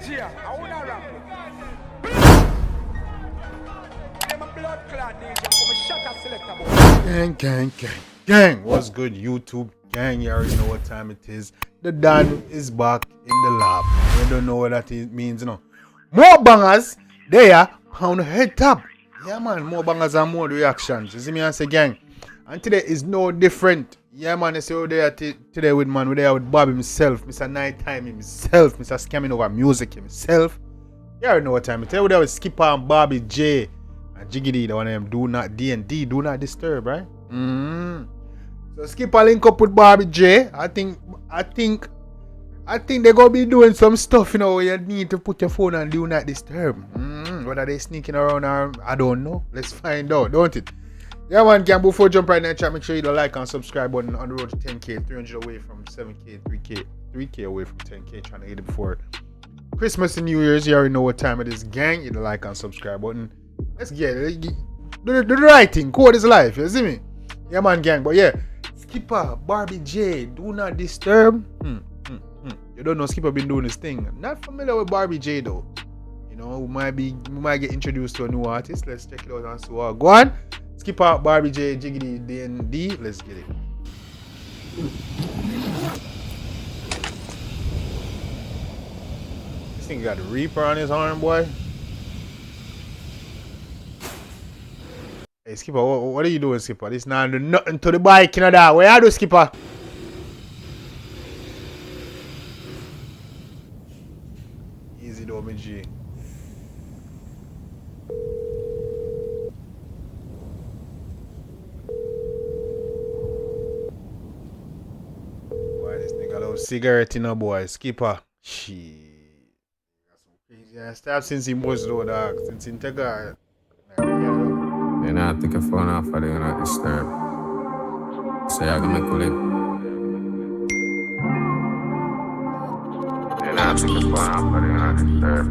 DJ, I wanna rap. I'm a blood clot DJ, I'm a shutter selector boy. Gang. What's good, YouTube? Gang, you already know what time it is. The Dan is back in the lab. You don't know what that means, you know. More bangers, there, on the head top. Yeah, man, more bangers and more reactions. You see me and say, gang. And today is no different. Yeah, man, you see how there today with man, we're there with Barbie himself, Mr. Nighttime himself, Mr. Scamming Over Music himself. You already know what time it is. We're there with Skippa and Barbie J. And Jiggy, the one of them do not DND, do not disturb, right? So Skippa link up with Barbie J. I think they're gonna be doing some stuff, you know, where you need to put your phone on do not disturb. Whether they sneaking around or I don't know. Let's find out, don't it? Yeah, man, gang, before jump right now, chat, make sure you like and subscribe button on the road to 10K, 300 away from 7K, 3K away from 10K, trying to get it before Christmas and New Year's. You already know what time it is, gang. Hit the like and subscribe button. Let's get it. Do the right thing. Code is life, you see me? Yeah, man, gang, but yeah, Skippa, Barbie J, do not disturb. You don't know Skippa been doing this thing. Not familiar with Barbie J though. You know, we might get introduced to a new artist. Let's check it out and see what go on. Skippa, Barbie J, Jiggy, DND. Let's get it. This thing got a Reaper on his arm, boy. Hey, Skippa, what are you doing, Skippa? This not do nothing to the bike, you know that. Where you do, Skippa? Easy though, my G. Cigarette in a boy, Skippa. Shit. That's so crazy. I stopped since he was though, dog. Since he take a. You know, I take a phone off for the do not disturb. So you're gonna make a lip. You know, I take a phone off for the do not disturb.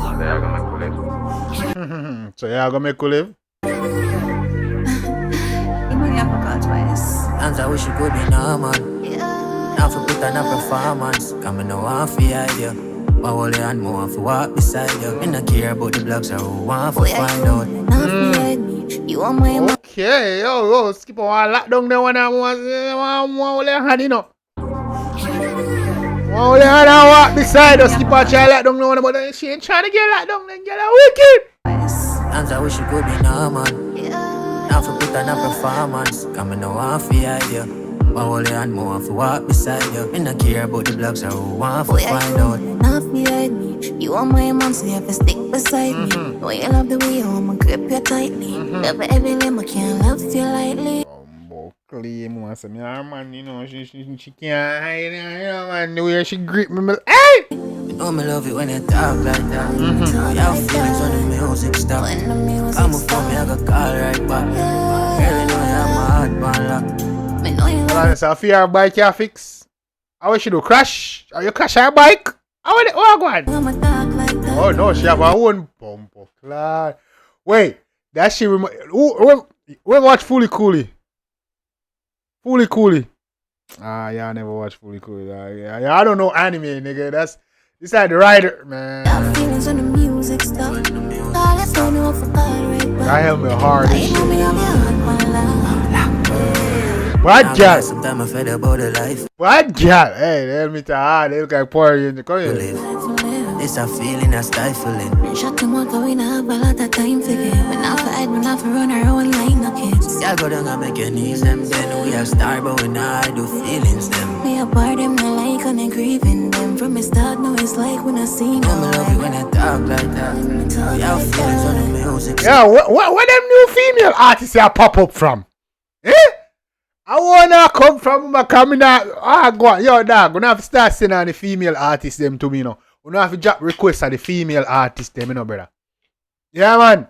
So you're gonna make a lip. So you're gonna make a lip? You know you have to call twice. And I wish you could be normal. Now for put on a performance, come in no one for you. But all the hand more for walk beside you. Me not care about the blogs or who want to find out. You want my Okay, yo, Skippa want lock down the one and want all the hand, you know. All the hand and walk beside us. Skippa try lock down the one, but she ain't trying to get locked down, then get her wicked. And I wish you could be normal. Now for put on a performance, come in no one for you. But all the hand more for walk beside you. Me not care about the blogs or who want to find out. Not behind me. You are my mom, so you have to stick beside me. Know you love the way you want me grip you tightly. Love every limb, I can't love you lightly. Claim once me her man, you know, she can't hide, you know, man, the way she grip me, hey! You know me love it when you talk like that. You have feelings when the music stop. Come up for me, I got call right back. Girl, you know you have my heart man locked. So if your bike you fix, how would she do? Crash? Or you crash her bike? How would it go on? Oh no, she have her own bumper. Clad. Wait, that she we watch Fully Cooley. Fully Cooley. Ah, yeah, I never watched Fully Cooley. Yeah, I don't know anime, nigga. This is the writer, man. That helped me hard as shit. What girl? Sometimes I fed about the life. What girl? Hey, they me to hard. They look like party in the corner. It's a feeling that's stifling. Shut them out, we not have a lot of time for it. When I for head, when I for run our own line, okay. Y'all go down and make your knees them. Then we have star, but we not do feelings them. Me apart them, not like on and grieving them. From the start, no, it's like when I see no. I love you when I talk like that. Y'all feelings on the music. Yeah, where them new female artists here pop up from? Eh? I wanna come from my coming out. Go on, yo, dog. Gonna have to start sending on the female artists them to me, you know. Gonna have to drop requests of the female artists them, you know, brother. Yeah, man.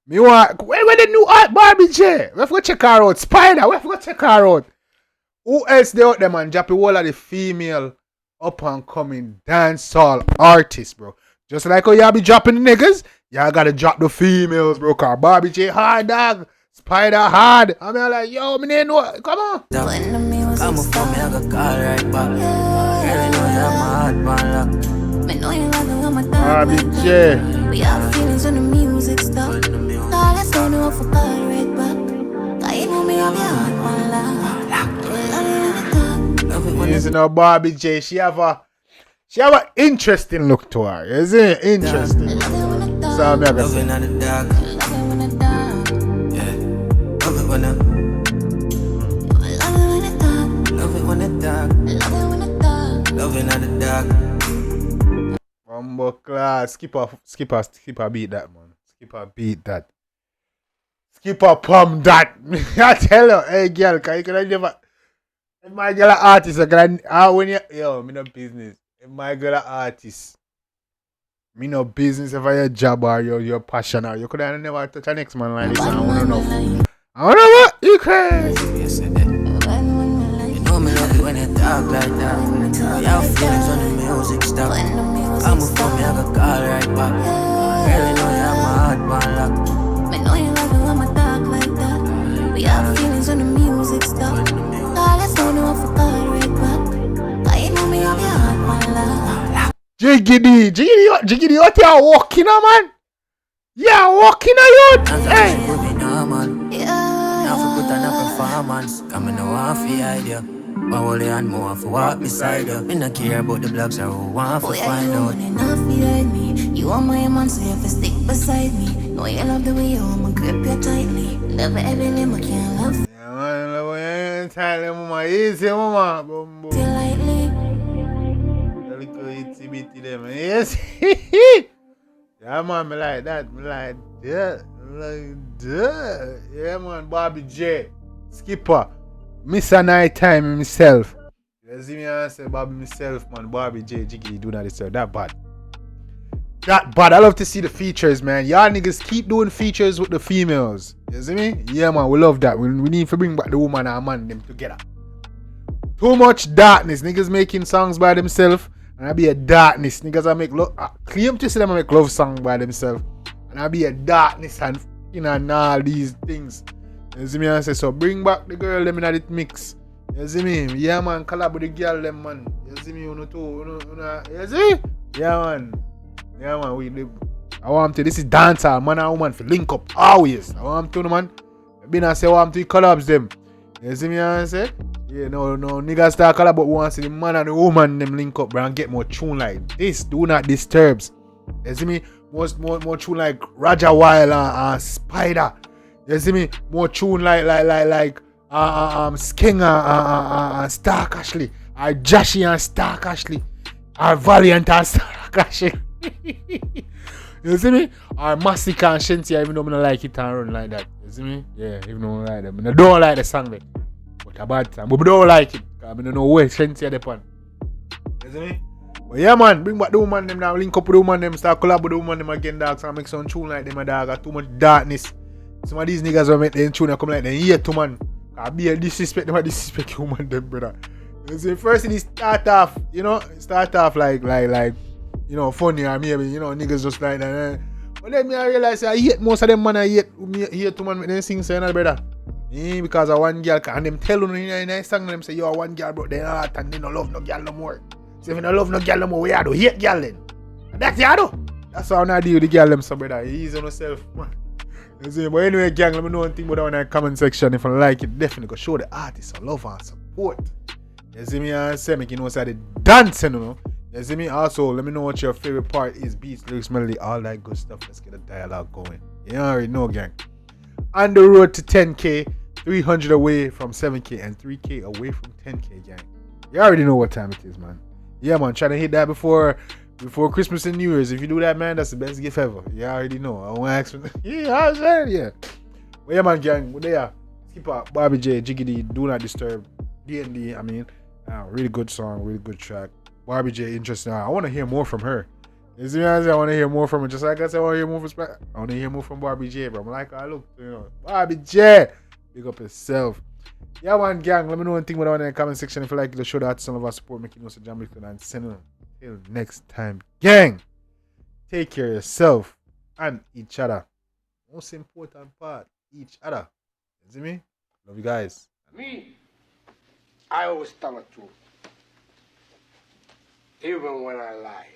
Me want where the new art Barbie J? We have to check her out. Spider, we have to check her out. Who else they out there, man? Drop the whole of the female up and coming dancehall artists, bro. Just like how y'all be dropping the niggas, y'all gotta drop the females, bro. Cause Barbie J hard, dog. Spider hard. I mean, like, yo, me ain't know. Come on. Come up for me, I got call right back. Girl, you know you're my heart, man. know you love it when my Barbie dog like J. that. We have feelings when the music stop. Now let's go to a for call right back. Cause you know me have your heart, my love. Love it when This is no Barbie J. She have a interesting look to her. You see? Interesting. So me Love it on the dark. Yeah. Love it when I. Love it when the dark. Love it on the dark. Bumbo class. Skippa beat that, man. Skippa beat that. Skippa pump that. I tell you, hey girl, can you never. If my girl an artist, when you me no business. If my girl an artist, me no business if I your job or your passion or you could have never touch a next man like this. I wanna know. I wanna know what you crazy. You know me love it when you talk like that. You have feelings when the music stop. I'm a phone, me I got call right back. Girl, you know you have my heart, man, lock. Me know you love it when my talk like that. We have feelings when the music stop. Now let's go to a for call right back. Cause you know me have your heart, my love. Jiggy, what you walking on, man? Yeah, walking on you. Hey. Now for put on a performance, coming no one for idea. But only and more for walk beside you. Me not care about the blogs or who want to find out. Enough behind me. You are my man, so you have to stick beside me. Know you love the way you I'ma grip you tightly. Love every limb I can't love Yeah, man, love you tightly, mama. Easy, mama. Bumbo. you lightly. Little itty bitty them. Yes. Yeah, man, me like that. Me like that. Like that. Yeah, man, Barbie J. Skippa. Miss a night time myself. You see me and say Barbie myself, man. Barbie J. Jiggy do not deserve that bad. That bad. I love to see the features, man. Y'all niggas keep doing features with the females. You see me? Yeah, man, we love that. We need to bring back the woman and man them together. Too much darkness. Niggas making songs by themselves. And I be a darkness. Niggas I make love. Claim to say them I make love song by themselves. And I be a darkness and and all these things. You see me and say so bring back the girl them in that mix. You see me? Yeah man, collab with the girl them man. You see me you see? Yeah man. Yeah man, we live. I want to this is dancer, man and woman for link up always. I want to man. I been and say I want to collabs them. You see me and say? Yeah, no, niggas start collab but want to see the man and the woman them link up bro and get more tune like this. Do not disturbs. You see me? More tune like Roger Wild and Spider. You see me? More tune like Skinger and Stark Ashley. Or Joshy and Stark Ashley. Or Valiant and Stark Ashley. You see me? Or Massacre and Shentia, even though I don't like it and run like that. You see me? Yeah, even though I like them. I don't like the song there. But a bad time. But I don't like it. Because I don't know where Shentia they pan. You see me? But yeah man, bring back the woman them now, link up with the woman them, start collab with the woman them again, dog, so I make some tune like them, my dog, got too much darkness. Some of these niggas will make them tune and come like them here to man. I be a disrespect them, I disrespect the woman them, brother. You see, first thing start off like, you know, funny or maybe, you know, niggas just like that. But then me I realize I hate most of them man I hate to man with them sing saying brother. Because of one girl, and them tell you in a song them say you are one girl bro, they not and they don't love no girl no more. So if you don't love no girl no more, we are do hate girl then. And that's the do. That's how I deal with the girl them so brother. Easy on yourself, man. You see, but anyway, gang, let me know one thing about that in the comment section. If you like it, definitely go show the artist some love and support. You see me and say me you know say the dancing, you know. You see me? Also, let me know what your favorite part is, beats, lyrics, melody, all that good stuff. Let's get a dialogue going. You already know, gang. On the road to 10K, 300 away from 7K, and 3K away from 10K, gang. You already know what time it is, man. Yeah, man, trying to hit that before Christmas and New Year's. If you do that, man, that's the best gift ever. You already know. I won't ask for yeah, I said, yeah. But yeah, man, gang, we're there. Skippa, Barbie J, Jiggy, Do Not Disturb, DND, I mean, really good song, really good track. Barbie J, interesting. I want to hear more from her. You see what I say? I want to hear more from her. Just like I said, I want to hear more from I want to hear more from Barbie J, bro. I'm like, look, you know, Barbie J, big up yourself. Yeah, man, gang, let me know one thing in the comment section. If you like the show, that some of our support, make it know so Jambisco and send them. Till next time, gang. Take care of yourself and each other. Most important part, each other. You see me? Love you guys. Me, I always tell the truth. Even when I lie.